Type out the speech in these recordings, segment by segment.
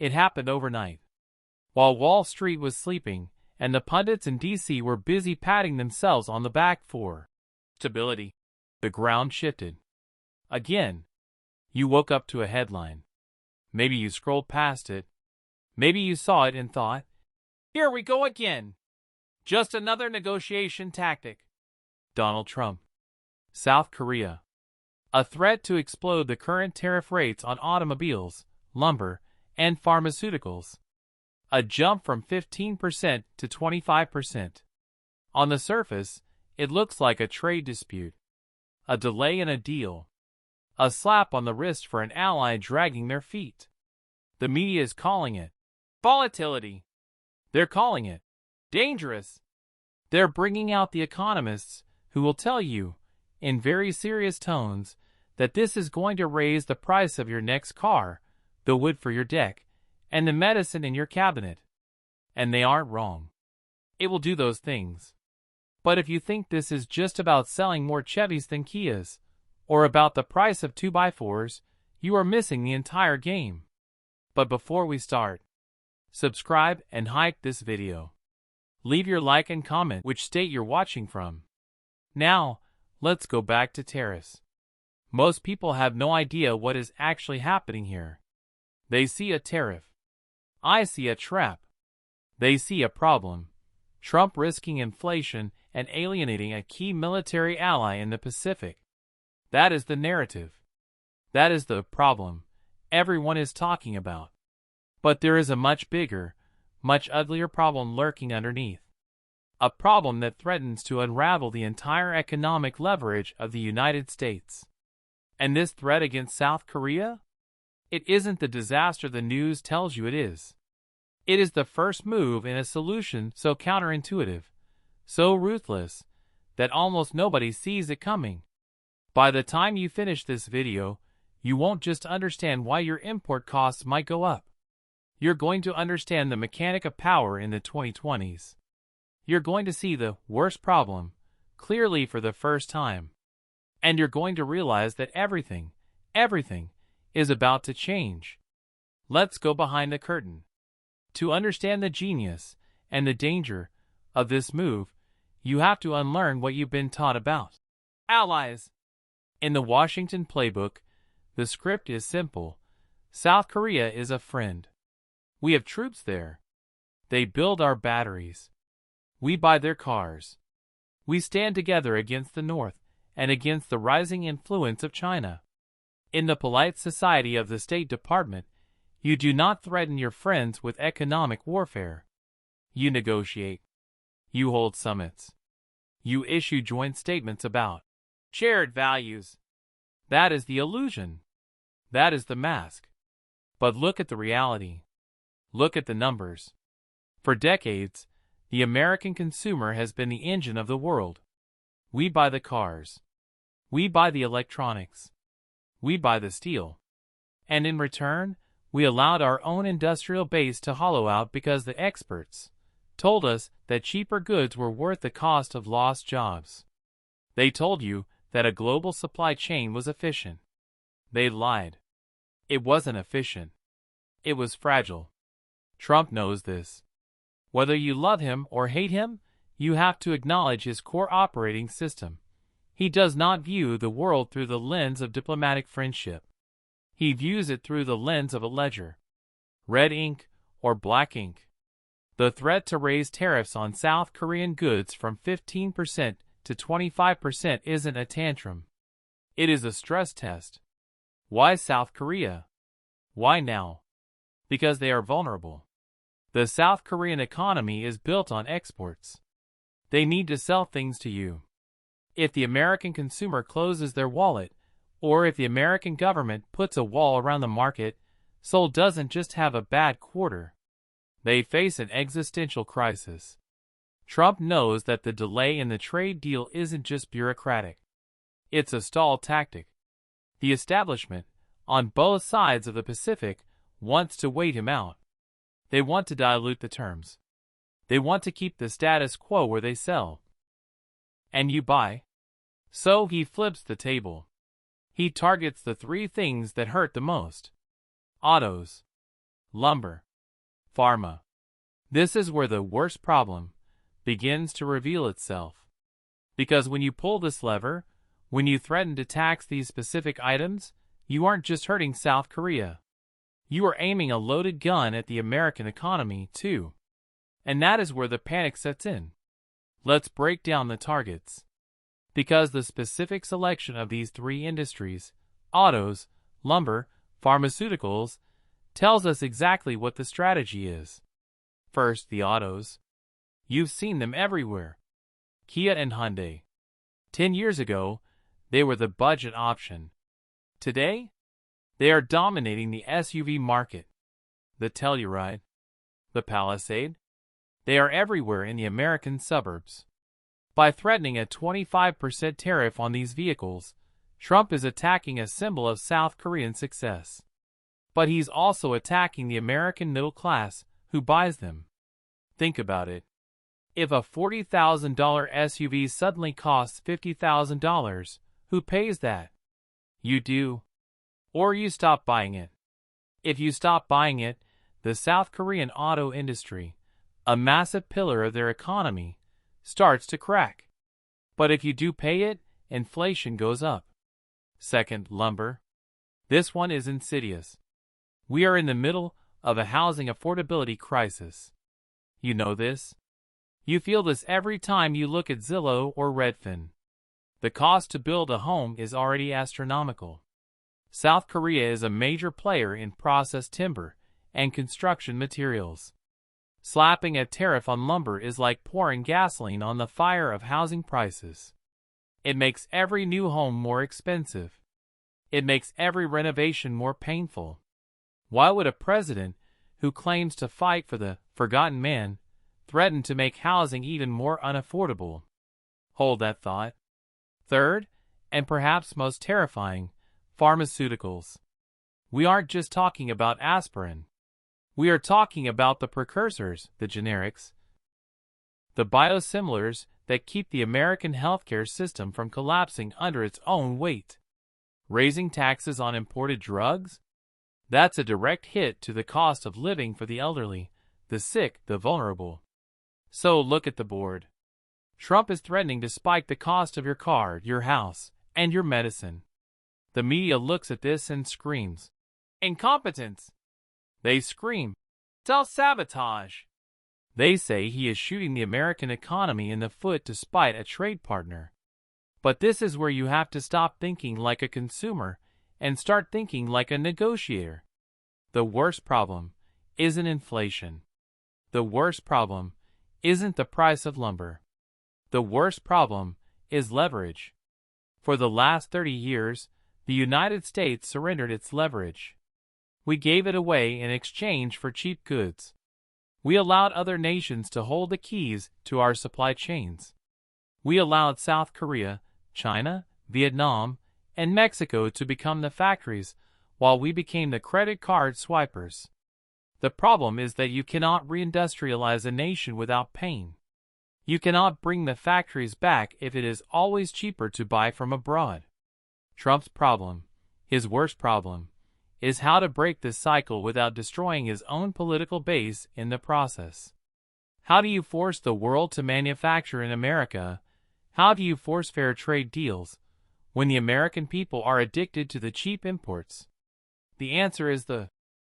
It happened overnight. While Wall Street was sleeping, and the pundits in D.C. were busy patting themselves on the back for stability, the ground shifted. Again. You woke up to a headline. Maybe you scrolled past it. Maybe you saw it and thought, "Here we go again. Just another negotiation tactic." Donald Trump. South Korea. A threat to explode the current tariff rates on automobiles, lumber, and pharmaceuticals. A jump from 15% to 25%. On the surface, it looks like a trade dispute. A delay in a deal. A slap on the wrist for an ally dragging their feet. The media is calling it volatility. They're calling it dangerous. They're bringing out the economists who will tell you, in very serious tones, that this is going to raise the price of your next car, the wood for your deck, and the medicine in your cabinet. And they aren't wrong. It will do those things. But if you think this is just about selling more Chevys than Kias, or about the price of 2x4s, you are missing the entire game. But before we start, subscribe and like this video. Leave your like and comment which state you're watching from. Now, let's go back to tariffs. Most people have no idea what is actually happening here. They see a tariff. I see a trap. They see a problem. Trump risking inflation and alienating a key military ally in the Pacific. That is the narrative. That is the problem everyone is talking about. But there is a much bigger, much uglier problem lurking underneath. A problem that threatens to unravel the entire economic leverage of the United States. And this threat against South Korea? It isn't the disaster the news tells you it is. It is the first move in a solution so counterintuitive, so ruthless, that almost nobody sees it coming. By the time you finish this video, you won't just understand why your import costs might go up. You're going to understand the mechanic of power in the 2020s. You're going to see the worst problem clearly for the first time. And you're going to realize that everything is about to change. Let's go behind the curtain. To understand the genius and the danger of this move, you have to unlearn what you've been taught about allies. In the Washington playbook, the script is simple. South Korea is a friend. We have troops there. They build our batteries. We buy their cars. We stand together against the North and against the rising influence of China. In the polite society of the State Department, you do not threaten your friends with economic warfare. You negotiate. You hold summits. You issue joint statements about shared values. That is the illusion. That is the mask. But look at the reality. Look at the numbers. For decades, the American consumer has been the engine of the world. We buy the cars. We buy the electronics. We buy the steel. And in return, we allowed our own industrial base to hollow out because the experts told us that cheaper goods were worth the cost of lost jobs. They told you that a global supply chain was efficient. They lied. It wasn't efficient. It was fragile. Trump knows this. Whether you love him or hate him, you have to acknowledge his core operating system. He does not view the world through the lens of diplomatic friendship. He views it through the lens of a ledger. Red ink or black ink. The threat to raise tariffs on South Korean goods from 15% to 25% isn't a tantrum. It is a stress test. Why South Korea? Why now? Because they are vulnerable. The South Korean economy is built on exports. They need to sell things to you. If the American consumer closes their wallet, or if the American government puts a wall around the market, Seoul doesn't just have a bad quarter. They face an existential crisis. Trump knows that the delay in the trade deal isn't just bureaucratic. It's a stall tactic. The establishment, on both sides of the Pacific, wants to wait him out. They want to dilute the terms. They want to keep the status quo where they sell. And you buy. So he flips the table. He targets the three things that hurt the most. Autos, Lumber. Pharma. This is where the worst problem begins to reveal itself. Because when you pull this lever, when you threaten to tax these specific items, you aren't just hurting South Korea. You are aiming a loaded gun at the American economy, too. And that is where the panic sets in. Let's break down the targets. Because the specific selection of these three industries, autos, lumber, pharmaceuticals, tells us exactly what the strategy is. First, the autos. You've seen them everywhere. Kia and Hyundai. 10 years ago, they were the budget option. Today, they are dominating the SUV market. The Telluride, the Palisade, they are everywhere in the American suburbs. By threatening a 25% tariff on these vehicles, Trump is attacking a symbol of South Korean success. But he's also attacking the American middle class who buys them. Think about it. If a $40,000 SUV suddenly costs $50,000, who pays that? You do. Or you stop buying it. If you stop buying it, the South Korean auto industry, a massive pillar of their economy, starts to crack. But if you do pay it, inflation goes up. Second, lumber. This one is insidious. We are in the middle of a housing affordability crisis. You know this? You feel this every time you look at Zillow or Redfin. The cost to build a home is already astronomical. South Korea is a major player in processed timber and construction materials. Slapping a tariff on lumber is like pouring gasoline on the fire of housing prices. It makes every new home more expensive. It makes every renovation more painful. Why would a president who claims to fight for the forgotten man threaten to make housing even more unaffordable? Hold that thought. Third, and perhaps most terrifying, pharmaceuticals. We aren't just talking about aspirin. We are talking about the precursors, the generics, the biosimilars that keep the American healthcare system from collapsing under its own weight. Raising taxes on imported drugs? That's a direct hit to the cost of living for the elderly, the sick, the vulnerable. So look at the board. Trump is threatening to spike the cost of your car, your house, and your medicine. The media looks at this and screams, "Incompetence!" They scream, "Self-sabotage!" They say he is shooting the American economy in the foot to spite a trade partner. But this is where you have to stop thinking like a consumer and start thinking like a negotiator. The worst problem isn't inflation. The worst problem isn't the price of lumber. The worst problem is leverage. For the last 30 years, the United States surrendered its leverage. We gave it away in exchange for cheap goods. We allowed other nations to hold the keys to our supply chains. We allowed South Korea, China, Vietnam, and Mexico to become the factories while we became the credit card swipers. The problem is that you cannot reindustrialize a nation without pain. You cannot bring the factories back if it is always cheaper to buy from abroad. Trump's problem, his worst problem, is how to break this cycle without destroying his own political base in the process. How do you force the world to manufacture in America? How do you force fair trade deals when the American people are addicted to the cheap imports? The answer is the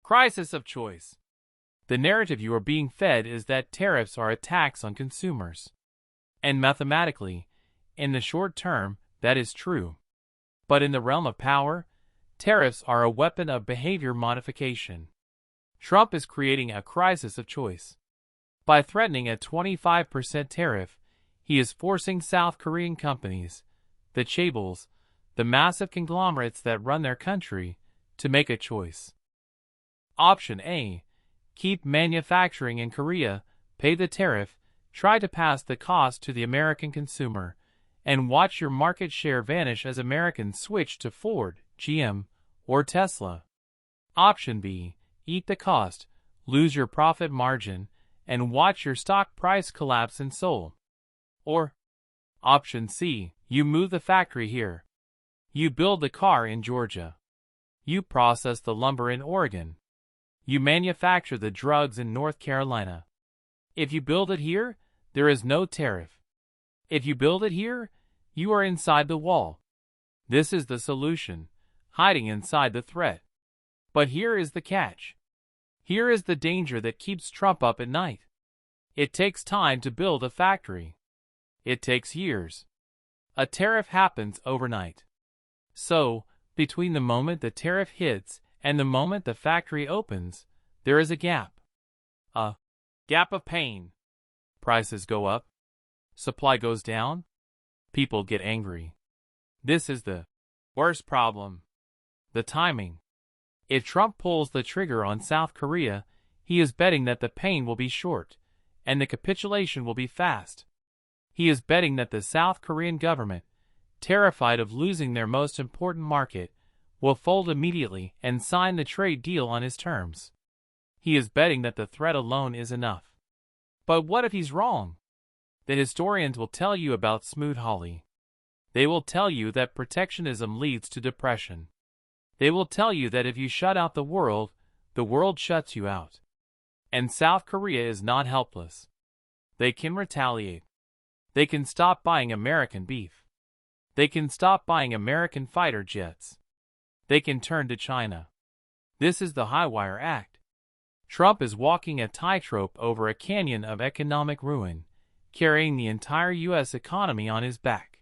crisis of choice. The narrative you are being fed is that tariffs are a tax on consumers. And mathematically, in the short term, that is true. But in the realm of power, tariffs are a weapon of behavior modification. Trump is creating a crisis of choice. By threatening a 25% tariff, he is forcing South Korean companies, the chaebols, the massive conglomerates that run their country, to make a choice. Option A: keep manufacturing in Korea, pay the tariff, try to pass the cost to the American consumer, and watch your market share vanish as Americans switch to Ford, GM, or Tesla. Option B: eat the cost, lose your profit margin, and watch your stock price collapse in Seoul. Or Option C: you move the factory here. You build the car in Georgia. You process the lumber in Oregon. You manufacture the drugs in North Carolina. If you build it here, there is no tariff. If you build it here, you are inside the wall. This is the solution, hiding inside the threat. But here is the catch. Here is the danger that keeps Trump up at night. It takes time to build a factory. It takes years. A tariff happens overnight. So, between the moment the tariff hits and the moment the factory opens, there is a gap. A gap of pain. Prices go up. Supply goes down. People get angry. This is the worst problem. The timing. If Trump pulls the trigger on South Korea, he is betting that the pain will be short, and the capitulation will be fast. He is betting that the South Korean government, terrified of losing their most important market, will fold immediately and sign the trade deal on his terms. He is betting that the threat alone is enough. But what if he's wrong? The historians will tell you about Smoot-Hawley. They will tell you that protectionism leads to depression. They will tell you that if you shut out the world shuts you out. And South Korea is not helpless. They can retaliate. They can stop buying American beef. They can stop buying American fighter jets. They can turn to China. This is the Highwire Act. Trump is walking a tightrope over a canyon of economic ruin, carrying the entire U.S. economy on his back.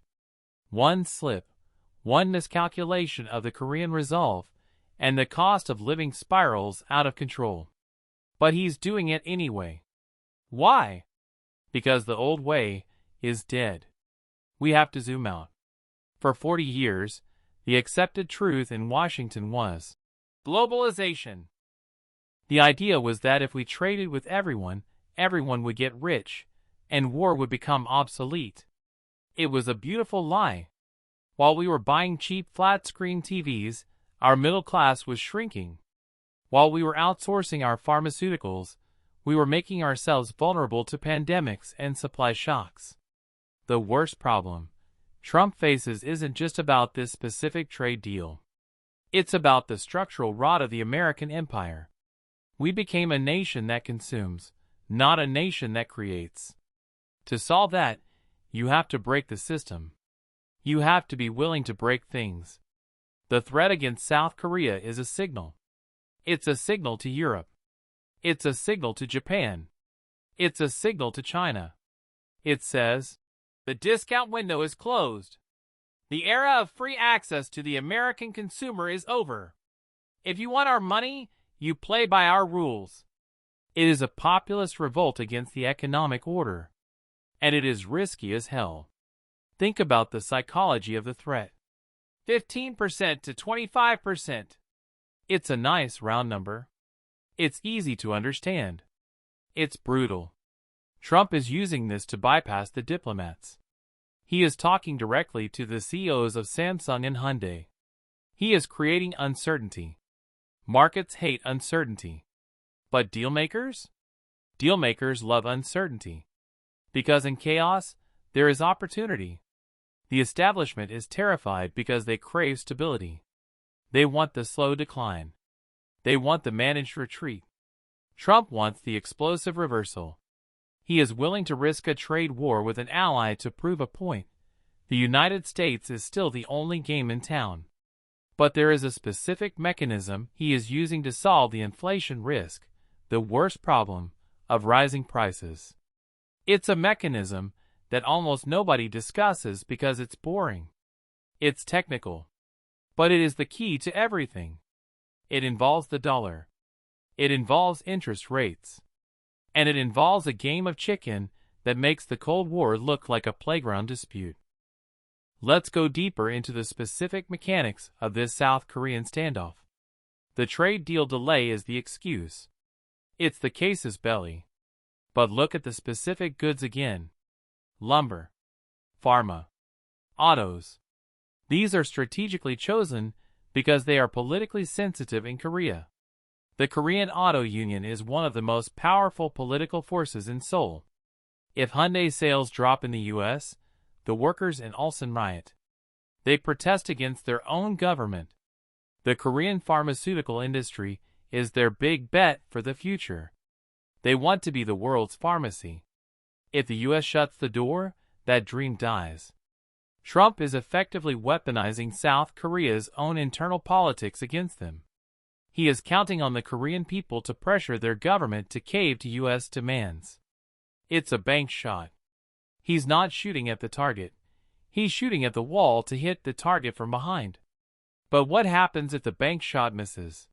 One slip, one miscalculation of the Korean resolve, and the cost of living spirals out of control. But he's doing it anyway. Why? Because the old way is dead. We have to zoom out. For 40 years, the accepted truth in Washington was globalization. The idea was that if we traded with everyone, everyone would get rich, and war would become obsolete. It was a beautiful lie. While we were buying cheap flat-screen TVs, our middle class was shrinking. While we were outsourcing our pharmaceuticals, we were making ourselves vulnerable to pandemics and supply shocks. The worst problem Trump faces isn't just about this specific trade deal. It's about the structural rot of the American empire. We became a nation that consumes, not a nation that creates. To solve that, you have to break the system. You have to be willing to break things. The threat against South Korea is a signal. It's a signal to Europe. It's a signal to Japan. It's a signal to China. It says, the discount window is closed. The era of free access to the American consumer is over. If you want our money, you play by our rules. It is a populist revolt against the economic order. And it is risky as hell. Think about the psychology of the threat. 15% to 25%. It's a nice round number. It's easy to understand. It's brutal. Trump is using this to bypass the diplomats. He is talking directly to the CEOs of Samsung and Hyundai. He is creating uncertainty. Markets hate uncertainty. But dealmakers? Dealmakers love uncertainty. Because in chaos, there is opportunity. The establishment is terrified because they crave stability. They want the slow decline. They want the managed retreat. Trump wants the explosive reversal. He is willing to risk a trade war with an ally to prove a point. The United States is still the only game in town. But there is a specific mechanism he is using to solve the inflation risk, the worst problem, of rising prices. It's a mechanism that almost nobody discusses because it's boring. It's technical. But it is the key to everything. It involves the dollar. It involves interest rates. And it involves a game of chicken that makes the Cold War look like a playground dispute. Let's go deeper into the specific mechanics of this South Korean standoff. The trade deal delay is the excuse. It's the casus belli. But look at the specific goods again. Lumber, pharma, autos. These are strategically chosen because they are politically sensitive in Korea. The Korean Auto Union is one of the most powerful political forces in Seoul. If Hyundai sales drop in the U.S., the workers in Ulsan riot. They protest against their own government. The Korean pharmaceutical industry is their big bet for the future. They want to be the world's pharmacy. If the US shuts the door, that dream dies. Trump is effectively weaponizing South Korea's own internal politics against them. He is counting on the Korean people to pressure their government to cave to US demands. It's a bank shot. He's not shooting at the target. He's shooting at the wall to hit the target from behind. But what happens if the bank shot misses?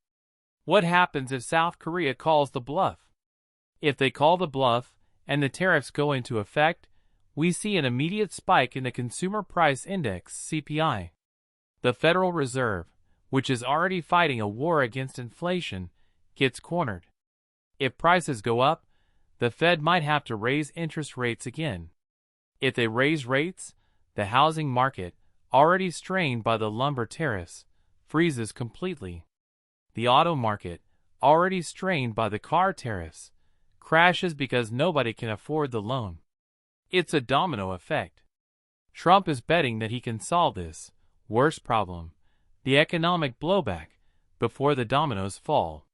What happens if South Korea calls the bluff? If they call the bluff and the tariffs go into effect, we see an immediate spike in the Consumer Price Index (CPI). The Federal Reserve, which is already fighting a war against inflation, gets cornered. If prices go up, the Fed might have to raise interest rates again. If they raise rates, the housing market, already strained by the lumber tariffs, freezes completely. The auto market, already strained by the car tariffs, crashes because nobody can afford the loan. It's a domino effect. Trump is betting that he can solve this worst problem, the economic blowback, before the dominoes fall.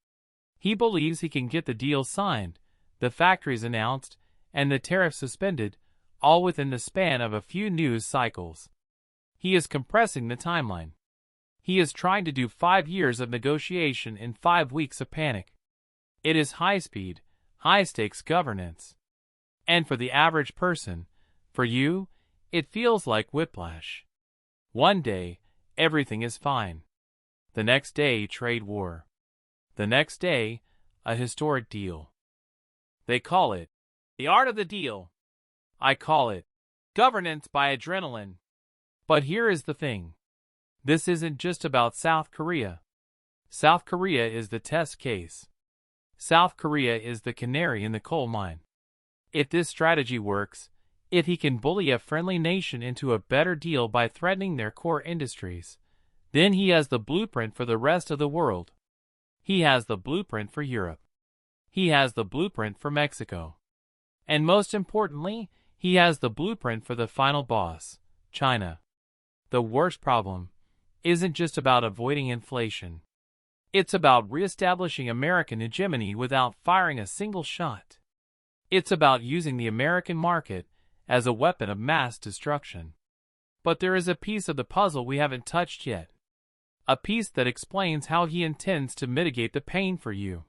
He believes he can get the deal signed, the factories announced, and the tariffs suspended, all within the span of a few news cycles. He is compressing the timeline. He is trying to do 5 years of negotiation in 5 weeks of panic. It is high-speed, high-stakes governance. And for the average person, for you, it feels like whiplash. One day, everything is fine. The next day, trade war. The next day, a historic deal. They call it the art of the deal. I call it governance by adrenaline. But here is the thing. This isn't just about South Korea. South Korea is the test case. South Korea is the canary in the coal mine. If this strategy works, if he can bully a friendly nation into a better deal by threatening their core industries, then he has the blueprint for the rest of the world. He has the blueprint for Europe. He has the blueprint for Mexico. And most importantly, he has the blueprint for the final boss, China. The worst problem isn't just about avoiding inflation. It's about reestablishing American hegemony without firing a single shot. It's about using the American market as a weapon of mass destruction. But there is a piece of the puzzle we haven't touched yet. A piece that explains how he intends to mitigate the pain for you.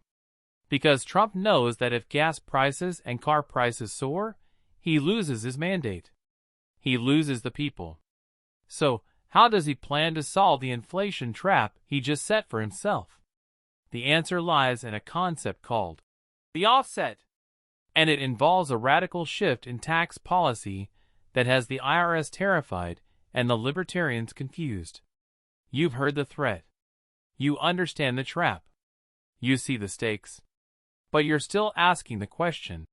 Because Trump knows that if gas prices and car prices soar, he loses his mandate. He loses the people. So, how does he plan to solve the inflation trap he just set for himself? The answer lies in a concept called the offset. And it involves a radical shift in tax policy that has the IRS terrified and the libertarians confused. You've heard the threat. You understand the trap. You see the stakes. But you're still asking the question,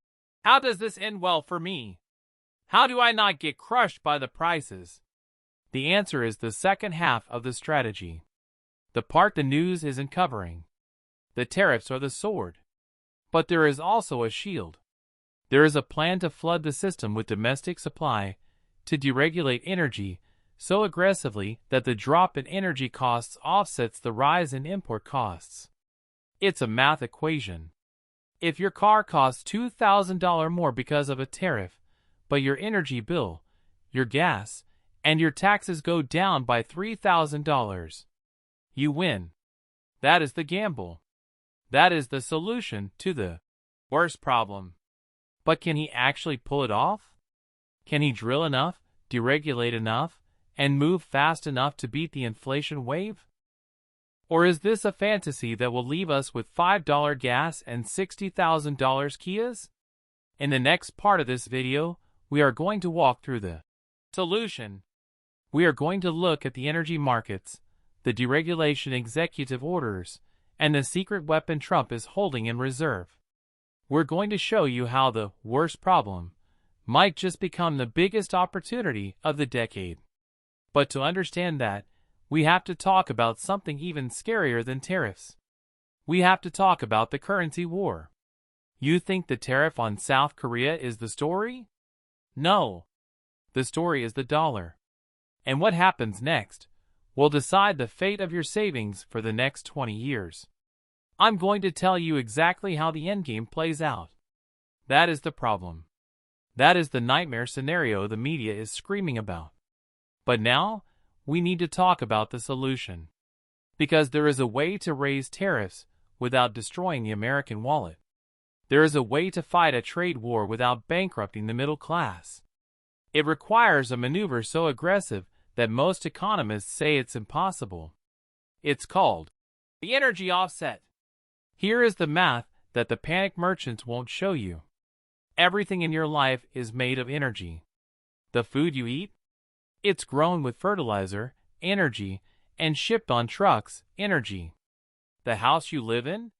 how does this end well for me? How do I not get crushed by the prices? The answer is the second half of the strategy. The part the news isn't covering. The tariffs are the sword. But there is also a shield. There is a plan to flood the system with domestic supply, to deregulate energy so aggressively that the drop in energy costs offsets the rise in import costs. It's a math equation. If your car costs $2,000 more because of a tariff, but your energy bill, your gas, and your taxes go down by $3,000, you win. That is the gamble. That is the solution to the worst problem. But can he actually pull it off? Can he drill enough, deregulate enough, and move fast enough to beat the inflation wave? Or is this a fantasy that will leave us with $5 gas and $60,000 Kias? In the next part of this video, we are going to walk through the solution. We are going to look at the energy markets, the deregulation executive orders, and the secret weapon Trump is holding in reserve. We're going to show you how the worst problem might just become the biggest opportunity of the decade. But to understand that, we have to talk about something even scarier than tariffs. We have to talk about the currency war. You think the tariff on South Korea is the story? No. The story is the dollar. And what happens next will decide the fate of your savings for the next 20 years. I'm going to tell you exactly how the endgame plays out. That is the problem. That is the nightmare scenario the media is screaming about. But now, we need to talk about the solution. Because there is a way to raise tariffs without destroying the American wallet. There is a way to fight a trade war without bankrupting the middle class. It requires a maneuver so aggressive that most economists say it's impossible. It's called the energy offset. Here is the math that the panic merchants won't show you. Everything in your life is made of energy. The food you eat? It's grown with fertilizer, energy, and shipped on trucks, energy. The house you live in?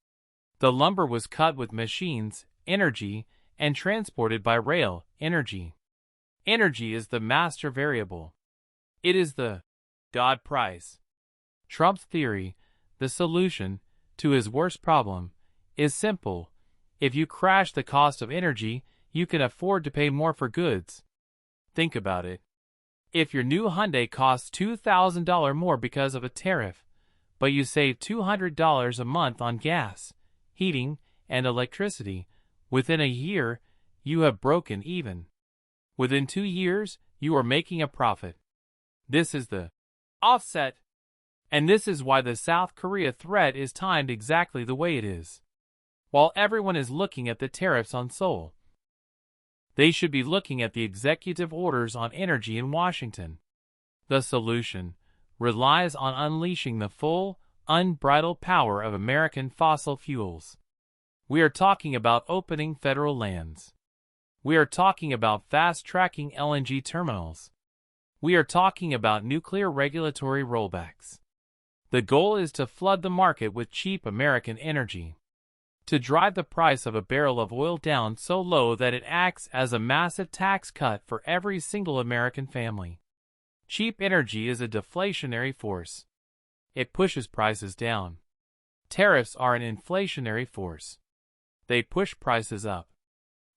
The lumber was cut with machines, energy, and transported by rail, energy. Energy is the master variable. It is the God price. Trump's theory, the solution to his worst problem, is simple. If you crash the cost of energy, you can afford to pay more for goods. Think about it. If your new Hyundai costs $2,000 more because of a tariff, but you save $200 a month on gas, heating, and electricity, within a year, you have broken even. Within 2 years, you are making a profit. This is the offset. And this is why the South Korea threat is timed exactly the way it is. While everyone is looking at the tariffs on Seoul, they should be looking at the executive orders on energy in Washington. The solution relies on unleashing the full, unbridled power of American fossil fuels. We are talking about opening federal lands. We are talking about fast-tracking LNG terminals. We are talking about nuclear regulatory rollbacks. The goal is to flood the market with cheap American energy. To drive the price of a barrel of oil down so low that it acts as a massive tax cut for every single American family. Cheap energy is a deflationary force. It pushes prices down. Tariffs are an inflationary force. They push prices up.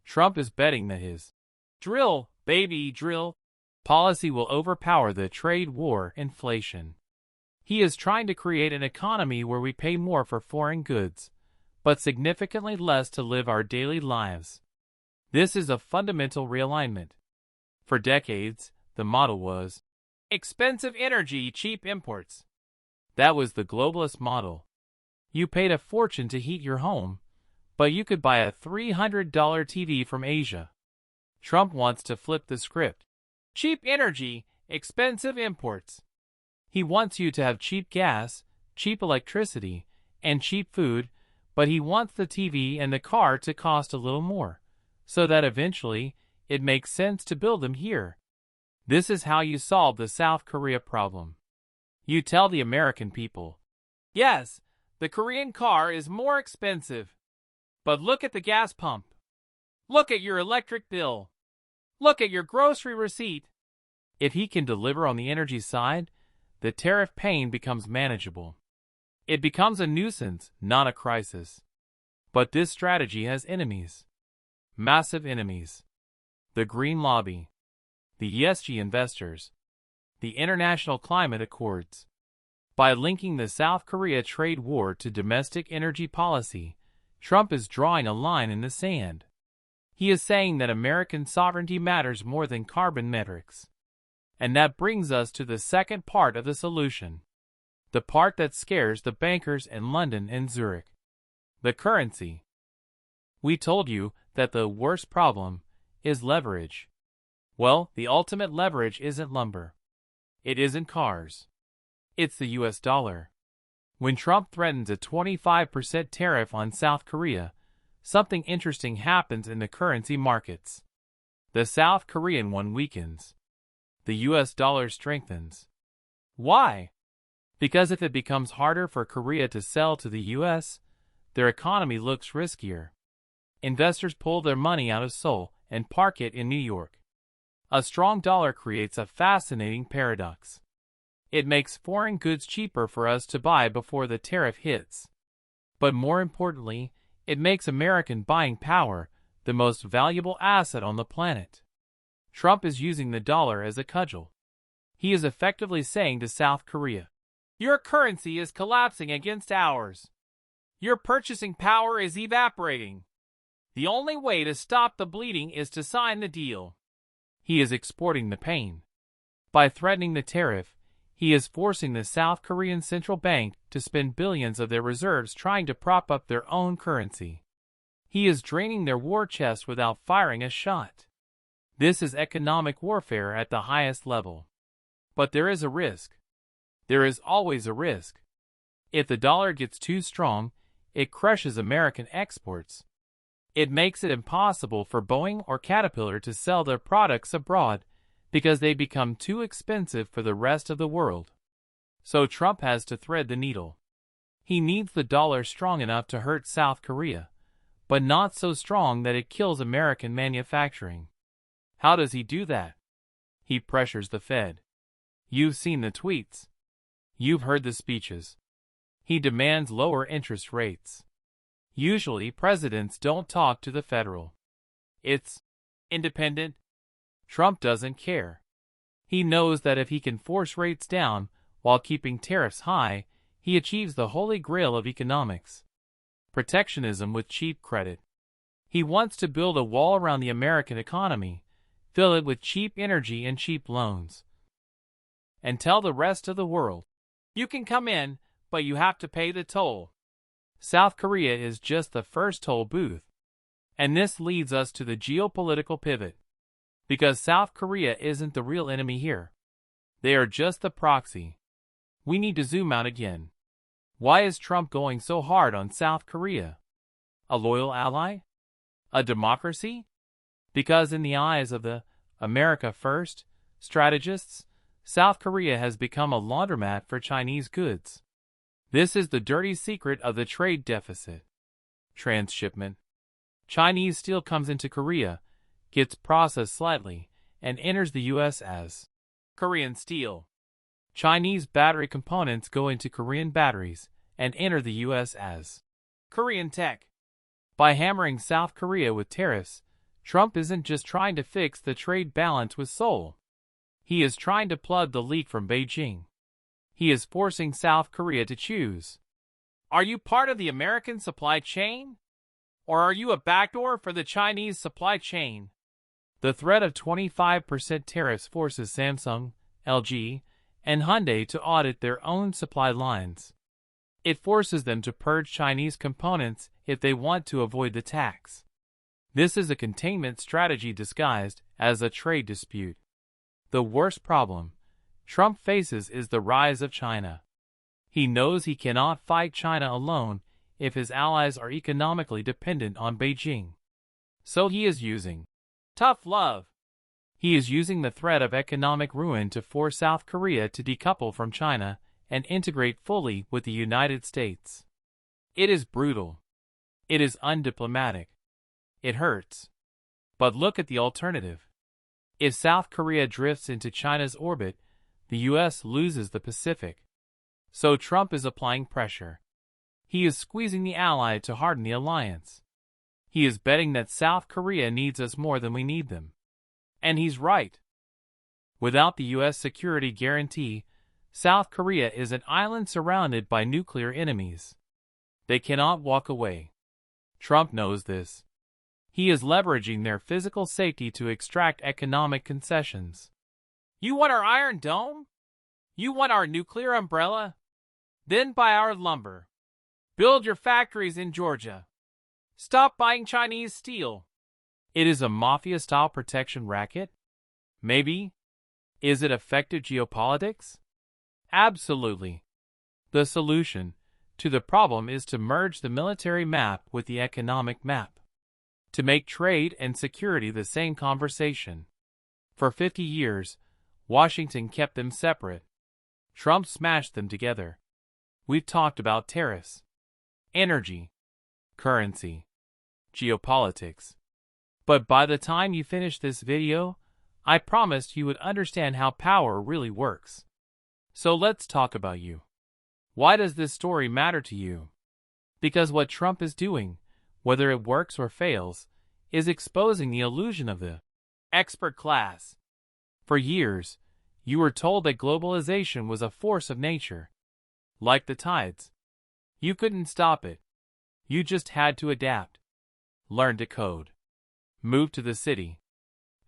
Trump is betting that his drill, baby, drill policy will overpower the trade war inflation. He is trying to create an economy where we pay more for foreign goods, but significantly less to live our daily lives. This is a fundamental realignment. For decades, the model was expensive energy, cheap imports. That was the globalist model. You paid a fortune to heat your home, but you could buy a $300 TV from Asia. Trump wants to flip the script. Cheap energy, expensive imports. He wants you to have cheap gas, cheap electricity, and cheap food, but he wants the TV and the car to cost a little more, so that eventually it makes sense to build them here. This is how you solve the South Korea problem. You tell the American people, yes, the Korean car is more expensive, but look at the gas pump. Look at your electric bill. Look at your grocery receipt. If he can deliver on the energy side, the tariff pain becomes manageable. It becomes a nuisance, not a crisis. But this strategy has enemies. Massive enemies. The Green Lobby. The ESG investors. The International Climate Accords. By linking the South Korea trade war to domestic energy policy, Trump is drawing a line in the sand. He is saying that American sovereignty matters more than carbon metrics. And that brings us to the second part of the solution. The part that scares the bankers in London and Zurich. The currency. We told you that the worst problem is leverage. Well, the ultimate leverage isn't lumber. It isn't cars. It's the US dollar. When Trump threatens a 25% tariff on South Korea, something interesting happens in the currency markets. The South Korean won weakens. The US dollar strengthens. Why? Because if it becomes harder for Korea to sell to the US, their economy looks riskier. Investors pull their money out of Seoul and park it in New York. A strong dollar creates a fascinating paradox. It makes foreign goods cheaper for us to buy before the tariff hits. But more importantly, it makes American buying power the most valuable asset on the planet. Trump is using the dollar as a cudgel. He is effectively saying to South Korea, your currency is collapsing against ours. Your purchasing power is evaporating. The only way to stop the bleeding is to sign the deal. He is exporting the pain. By threatening the tariff, he is forcing the South Korean central bank to spend billions of their reserves trying to prop up their own currency. He is draining their war chest without firing a shot. This is economic warfare at the highest level. But there is a risk. There is always a risk. If the dollar gets too strong, it crushes American exports. It makes it impossible for Boeing or Caterpillar to sell their products abroad because they become too expensive for the rest of the world. So Trump has to thread the needle. He needs the dollar strong enough to hurt South Korea, but not so strong that it kills American manufacturing. How does he do that? He pressures the Fed. You've seen the tweets. You've heard the speeches. He demands lower interest rates. Usually, presidents don't talk to the federal. It's independent. Trump doesn't care. He knows that if he can force rates down while keeping tariffs high, he achieves the holy grail of economics. Protectionism with cheap credit. He wants to build a wall around the American economy, fill it with cheap energy and cheap loans, and tell the rest of the world, you can come in, but you have to pay the toll. South Korea is just the first toll booth. And this leads us to the geopolitical pivot. Because South Korea isn't the real enemy here. They are just the proxy. We need to zoom out again. Why is Trump going so hard on South Korea? A loyal ally? A democracy? Because in the eyes of the America First strategists, South Korea has become a laundromat for Chinese goods. This is the dirty secret of the trade deficit. Transshipment. Chinese steel comes into Korea, gets processed slightly, and enters the U.S. as Korean steel. Chinese battery components go into Korean batteries and enter the U.S. as Korean tech. By hammering South Korea with tariffs, Trump isn't just trying to fix the trade balance with Seoul. He is trying to plug the leak from Beijing. He is forcing South Korea to choose. Are you part of the American supply chain? Or are you a backdoor for the Chinese supply chain? The threat of 25% tariffs forces Samsung, LG, and Hyundai to audit their own supply lines. It forces them to purge Chinese components if they want to avoid the tax. This is a containment strategy disguised as a trade dispute. The worst problem Trump faces is the rise of China. He knows he cannot fight China alone if his allies are economically dependent on Beijing. So he is using tough love. He is using the threat of economic ruin to force South Korea to decouple from China and integrate fully with the United States. It is brutal. It is undiplomatic. It hurts. But look at the alternative. If South Korea drifts into China's orbit, the U.S. loses the Pacific. So Trump is applying pressure. He is squeezing the ally to harden the alliance. He is betting that South Korea needs us more than we need them. And he's right. Without the U.S. security guarantee, South Korea is an island surrounded by nuclear enemies. They cannot walk away. Trump knows this. He is leveraging their physical safety to extract economic concessions. You want our Iron Dome? You want our nuclear umbrella? Then buy our lumber. Build your factories in Georgia. Stop buying Chinese steel. It is a mafia-style protection racket? Maybe. Is it effective geopolitics? Absolutely. The solution to the problem is to merge the military map with the economic map. To make trade and security the same conversation. For 50 years, Washington kept them separate. Trump smashed them together. We've talked about tariffs, energy, currency, geopolitics. But by the time you finish this video, I promised you would understand how power really works. So let's talk about you. Why does this story matter to you? Because what Trump is doing, whether it works or fails, is exposing the illusion of the expert class. For years, you were told that globalization was a force of nature. Like the tides. You couldn't stop it. You just had to adapt. Learn to code. Move to the city.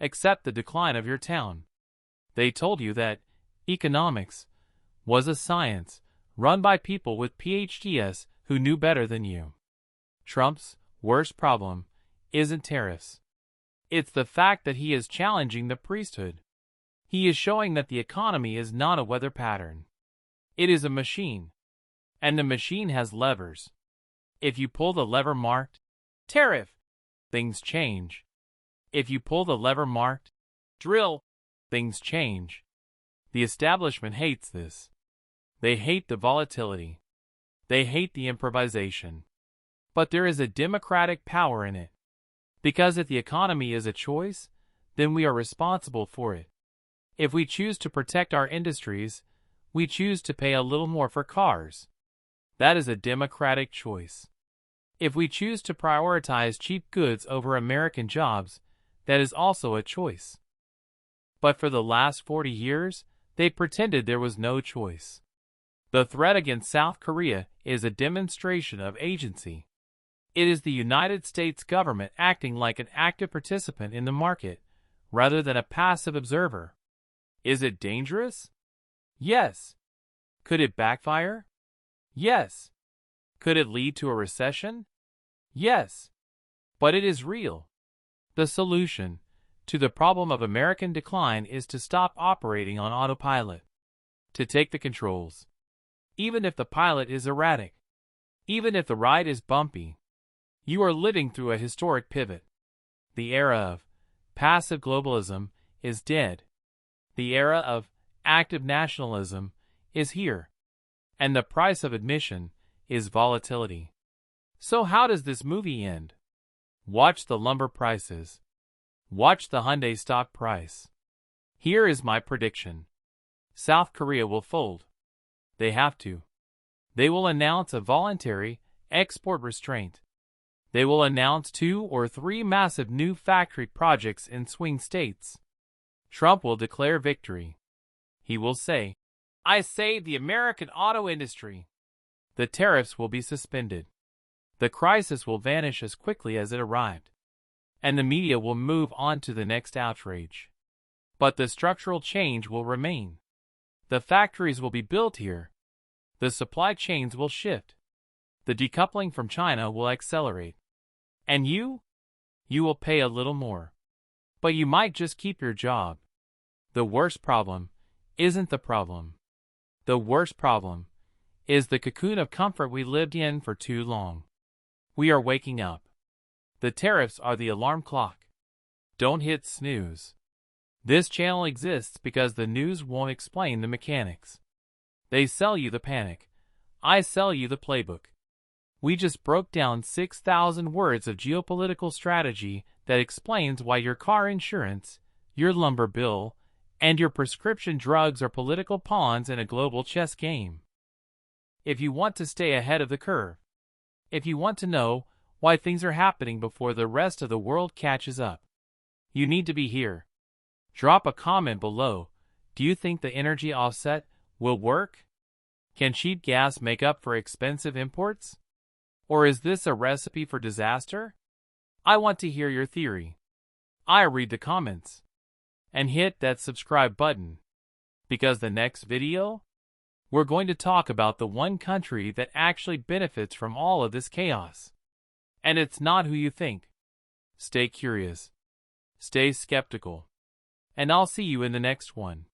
Accept the decline of your town. They told you that economics was a science run by people with PhDs who knew better than you. Trump's worst problem isn't tariffs. It's the fact that he is challenging the priesthood. He is showing that the economy is not a weather pattern. It is a machine. And the machine has levers. If you pull the lever marked tariff, things change. If you pull the lever marked drill, things change. The establishment hates this. They hate the volatility. They hate the improvisation. But there is a democratic power in it. Because if the economy is a choice, then we are responsible for it. If we choose to protect our industries, we choose to pay a little more for cars. That is a democratic choice. If we choose to prioritize cheap goods over American jobs, that is also a choice. But for the last 40 years, they pretended there was no choice. The threat against South Korea is a demonstration of agency. It is the United States government acting like an active participant in the market, rather than a passive observer. Is it dangerous? Yes. Could it backfire? Yes. Could it lead to a recession? Yes. But it is real. The solution to the problem of American decline is to stop operating on autopilot. To take the controls. Even if the pilot is erratic. Even if the ride is bumpy. You are living through a historic pivot. The era of passive globalism is dead. The era of active nationalism is here. And the price of admission is volatility. So how does this movie end? Watch the lumber prices. Watch the Hyundai stock price. Here is my prediction. South Korea will fold. They have to. They will announce a voluntary export restraint. They will announce 2 or 3 massive new factory projects in swing states. Trump will declare victory. He will say, "I saved the American auto industry." The tariffs will be suspended. The crisis will vanish as quickly as it arrived. And the media will move on to the next outrage. But the structural change will remain. The factories will be built here. The supply chains will shift. The decoupling from China will accelerate. And you? You will pay a little more. But you might just keep your job. The worst problem isn't the problem. The worst problem is the cocoon of comfort we lived in for too long. We are waking up. The tariffs are the alarm clock. Don't hit snooze. This channel exists because the news won't explain the mechanics. They sell you the panic. I sell you the playbook. We just broke down 6,000 words of geopolitical strategy that explains why your car insurance, your lumber bill, and your prescription drugs are political pawns in a global chess game. If you want to stay ahead of the curve, if you want to know why things are happening before the rest of the world catches up, you need to be here. Drop a comment below. Do you think the energy offset will work? Can cheap gas make up for expensive imports? Or is this a recipe for disaster? I want to hear your theory. I read the comments. And hit that subscribe button. Because the next video, we're going to talk about the one country that actually benefits from all of this chaos. And it's not who you think. Stay curious. Stay skeptical. And I'll see you in the next one.